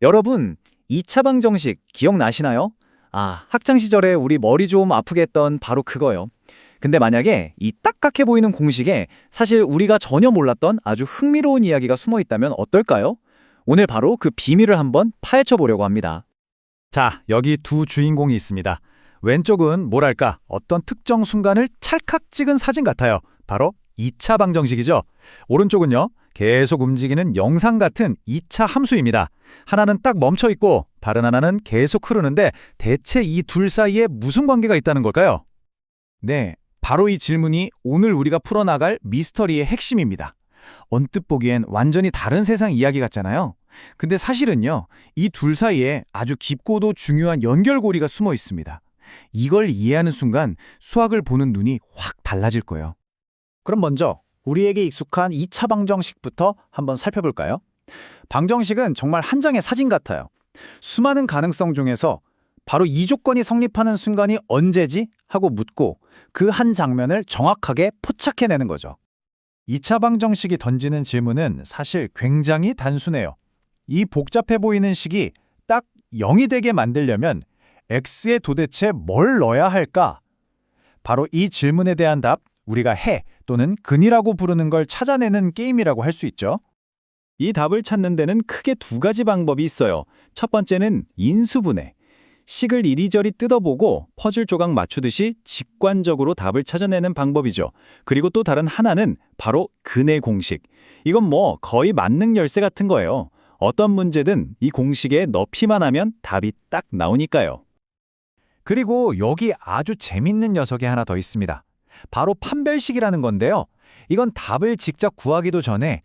여러분, 2차 방정식 기억나시나요? 학창 시절에 우리 머리 좀 아프게 했던 바로 그거요. 근데 만약에 이 딱딱해 보이는 공식에 사실 우리가 전혀 몰랐던 아주 흥미로운 이야기가 숨어 있다면 어떨까요? 오늘 바로 그 비밀을 한번 파헤쳐 보려고 합니다. 자, 여기 두 주인공이 있습니다. 왼쪽은 뭐랄까 어떤 특정 순간을 찰칵 찍은 사진 같아요. 바로 2차 방정식이죠. 오른쪽은요, 계속 움직이는 영상 같은 2차 함수입니다. 하나는 딱 멈춰 있고 다른 하나는 계속 흐르는데 대체 이 둘 사이에 무슨 관계가 있다는 걸까요? 네, 바로 이 질문이 오늘 우리가 풀어나갈 미스터리의 핵심입니다. 언뜻 보기엔 완전히 다른 세상 이야기 같잖아요. 근데 사실은요, 이 둘 사이에 아주 깊고도 중요한 연결고리가 숨어 있습니다. 이걸 이해하는 순간 수학을 보는 눈이 확 달라질 거예요. 그럼 먼저 우리에게 익숙한 2차 방정식부터 한번 살펴볼까요? 방정식은 정말 한 장의 사진 같아요. 수많은 가능성 중에서 바로 이 조건이 성립하는 순간이 언제지? 하고 묻고 그 한 장면을 정확하게 포착해내는 거죠. 2차 방정식이 던지는 질문은 사실 굉장히 단순해요. 이 복잡해 보이는 식이 딱 0이 되게 만들려면 x에 도대체 뭘 넣어야 할까? 바로 이 질문에 대한 답, 우리가 해 또는 근이라고 부르는 걸 찾아내는 게임이라고 할 수 있죠. 이 답을 찾는 데는 크게 두 가지 방법이 있어요. 첫 번째는 인수분해. 식을 이리저리 뜯어보고 퍼즐 조각 맞추듯이 직관적으로 답을 찾아내는 방법이죠. 그리고 또 다른 하나는 바로 근의 공식. 이건 뭐 거의 만능 열쇠 같은 거예요. 어떤 문제든 이 공식에 넣기만 하면 답이 딱 나오니까요. 그리고 여기 아주 재밌는 녀석이 하나 더 있습니다. 바로 판별식이라는 건데요. 이건 답을 직접 구하기도 전에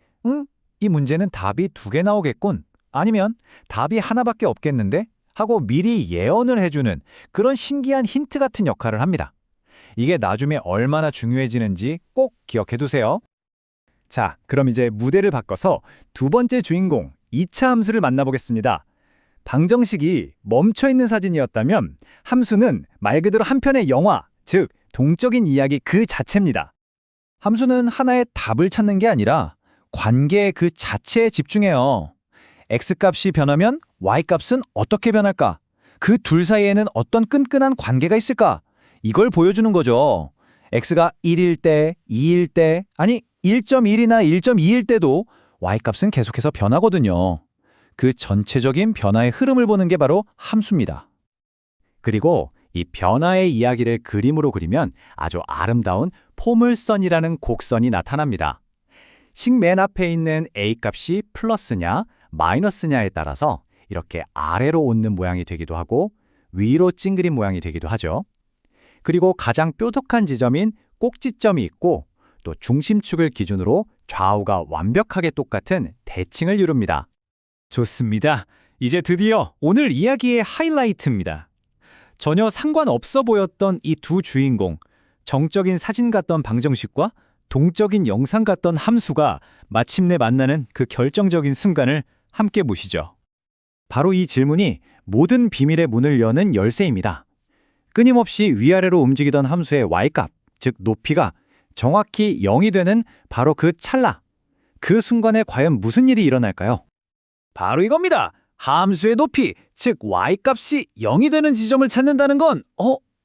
이 문제는 답이 두 개 나오겠군. 아니면 답이 하나밖에 없겠는데? 하고 미리 예언을 해주는 그런 신기한 힌트 같은 역할을 합니다. 이게 나중에 얼마나 중요해지는지 꼭 기억해두세요. 자, 그럼 이제 무대를 바꿔서 두 번째 주인공 2차 함수를 만나보겠습니다. 방정식이 멈춰있는 사진이었다면 함수는 말 그대로 한 편의 영화, 즉 동적인 이야기 그 자체입니다. 함수는 하나의 답을 찾는 게 아니라 관계 그 자체에 집중해요. x값이 변하면 y값은 어떻게 변할까? 그 둘 사이에는 어떤 끈끈한 관계가 있을까? 이걸 보여주는 거죠. x가 1일 때, 2일 때, 아니 1.1이나 1.2일 때도 y값은 계속해서 변하거든요. 그 전체적인 변화의 흐름을 보는 게 바로 함수입니다. 그리고 이 변화의 이야기를 그림으로 그리면 아주 아름다운 포물선이라는 곡선이 나타납니다. 식 맨 앞에 있는 a값이 플러스냐 마이너스냐에 따라서 이렇게 아래로 오는 모양이 되기도 하고 위로 찡그린 모양이 되기도 하죠. 그리고 가장 뾰족한 지점인 꼭지점이 있고 또 중심축을 기준으로 좌우가 완벽하게 똑같은 대칭을 이룹니다. 좋습니다. 이제 드디어 오늘 이야기의 하이라이트입니다. 전혀 상관없어 보였던 이 두 주인공, 정적인 사진 같던 방정식과 동적인 영상 같던 함수가 마침내 만나는 그 결정적인 순간을 함께 보시죠. 바로 이 질문이 모든 비밀의 문을 여는 열쇠입니다. 끊임없이 위아래로 움직이던 함수의 y값, 즉 높이가 정확히 0이 되는 바로 그 찰나, 그 순간에 과연 무슨 일이 일어날까요? 바로 이겁니다. 함수의 높이, 즉 y값이 0이 되는 지점을 찾는다는 건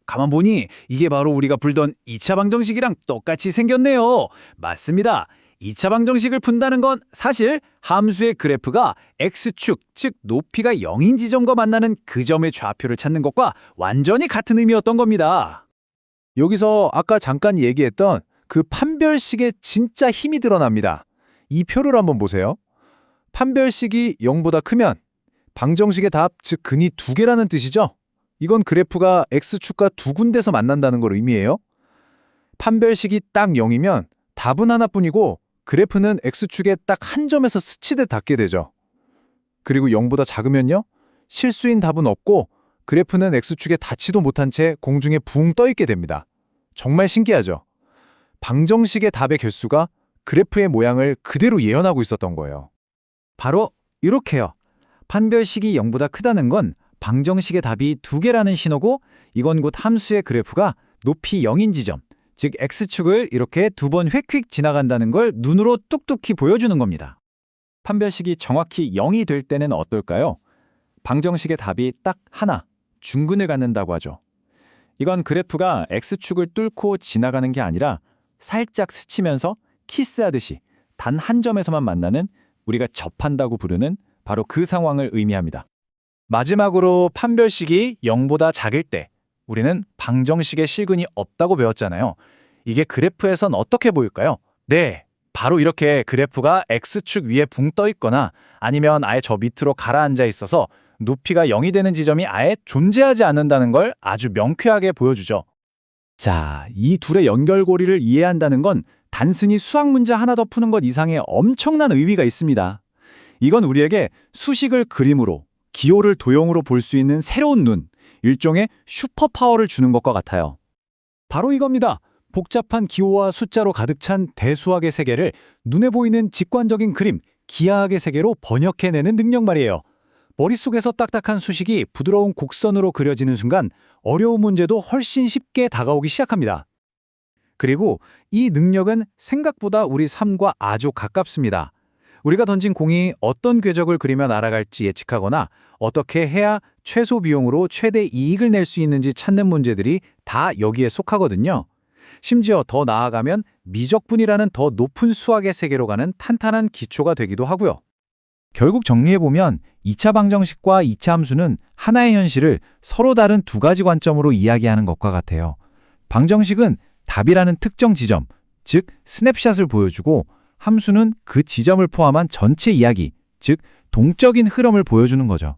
가만 보니 이게 바로 우리가 풀던 2차 방정식이랑 똑같이 생겼네요. 맞습니다. 2차 방정식을 푼다는 건 사실 함수의 그래프가 x축, 즉 높이가 0인 지점과 만나는 그 점의 좌표를 찾는 것과 완전히 같은 의미였던 겁니다. 여기서 아까 잠깐 얘기했던 그 판별식에 진짜 힘이 드러납니다. 이 표를 한번 보세요. 판별식이 0보다 크면 방정식의 답, 즉 근이 두 개라는 뜻이죠. 이건 그래프가 x축과 두 군데서 만난다는 걸 의미해요. 판별식이 딱 0이면 답은 하나뿐이고 그래프는 x축에 딱 한 점에서 스치듯 닿게 되죠. 그리고 0보다 작으면요, 실수인 답은 없고 그래프는 x축에 닿지도 못한 채 공중에 붕 떠 있게 됩니다. 정말 신기하죠? 방정식의 답의 개수가 그래프의 모양을 그대로 예언하고 있었던 거예요. 바로 이렇게요. 판별식이 0보다 크다는 건 방정식의 답이 두 개라는 신호고 이건 곧 함수의 그래프가 높이 0인 지점, 즉 x축을 이렇게 두 번 휙휙 지나간다는 걸 눈으로 뚝뚝히 보여주는 겁니다. 판별식이 정확히 0이 될 때는 어떨까요? 방정식의 답이 딱 하나, 중근을 갖는다고 하죠. 이건 그래프가 X축을 뚫고 지나가는 게 아니라 살짝 스치면서 키스하듯이 단 한 점에서만 만나는, 우리가 접한다고 부르는 바로 그 상황을 의미합니다. 마지막으로 판별식이 0보다 작을 때 우리는 방정식의 실근이 없다고 배웠잖아요. 이게 그래프에선 어떻게 보일까요? 네, 바로 이렇게 그래프가 X축 위에 붕 떠 있거나 아니면 아예 저 밑으로 가라앉아 있어서 높이가 0이 되는 지점이 아예 존재하지 않는다는 걸 아주 명쾌하게 보여주죠. 자, 이 둘의 연결고리를 이해한다는 건 단순히 수학 문제 하나 더 푸는 것 이상의 엄청난 의미가 있습니다. 이건 우리에게 수식을 그림으로, 기호를 도형으로 볼 수 있는 새로운 눈, 일종의 슈퍼파워를 주는 것과 같아요. 바로 이겁니다. 복잡한 기호와 숫자로 가득 찬 대수학의 세계를 눈에 보이는 직관적인 그림, 기하학의 세계로 번역해내는 능력 말이에요. 머릿속에서 딱딱한 수식이 부드러운 곡선으로 그려지는 순간 어려운 문제도 훨씬 쉽게 다가오기 시작합니다. 그리고 이 능력은 생각보다 우리 삶과 아주 가깝습니다. 우리가 던진 공이 어떤 궤적을 그리며 날아갈지 예측하거나 어떻게 해야 최소 비용으로 최대 이익을 낼 수 있는지 찾는 문제들이 다 여기에 속하거든요. 심지어 더 나아가면 미적분이라는 더 높은 수학의 세계로 가는 탄탄한 기초가 되기도 하고요. 결국 정리해보면 2차 방정식과 2차 함수는 하나의 현실을 서로 다른 두 가지 관점으로 이야기하는 것과 같아요. 방정식은 답이라는 특정 지점, 즉 스냅샷을 보여주고 함수는 그 지점을 포함한 전체 이야기, 즉 동적인 흐름을 보여주는 거죠.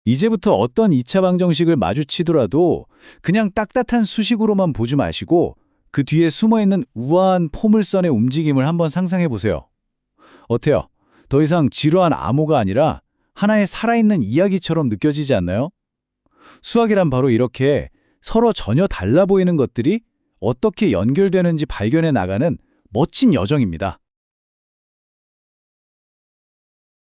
이제부터 어떤 2차 방정식을 마주치더라도 그냥 딱딱한 수식으로만 보지 마시고 그 뒤에 숨어있는 우아한 포물선의 움직임을 한번 상상해 보세요. 어때요? 더 이상 지루한 암호가 아니라 하나의 살아있는 이야기처럼 느껴지지 않나요? 수학이란 바로 이렇게 서로 전혀 달라 보이는 것들이 어떻게 연결되는지 발견해 나가는 멋진 여정입니다.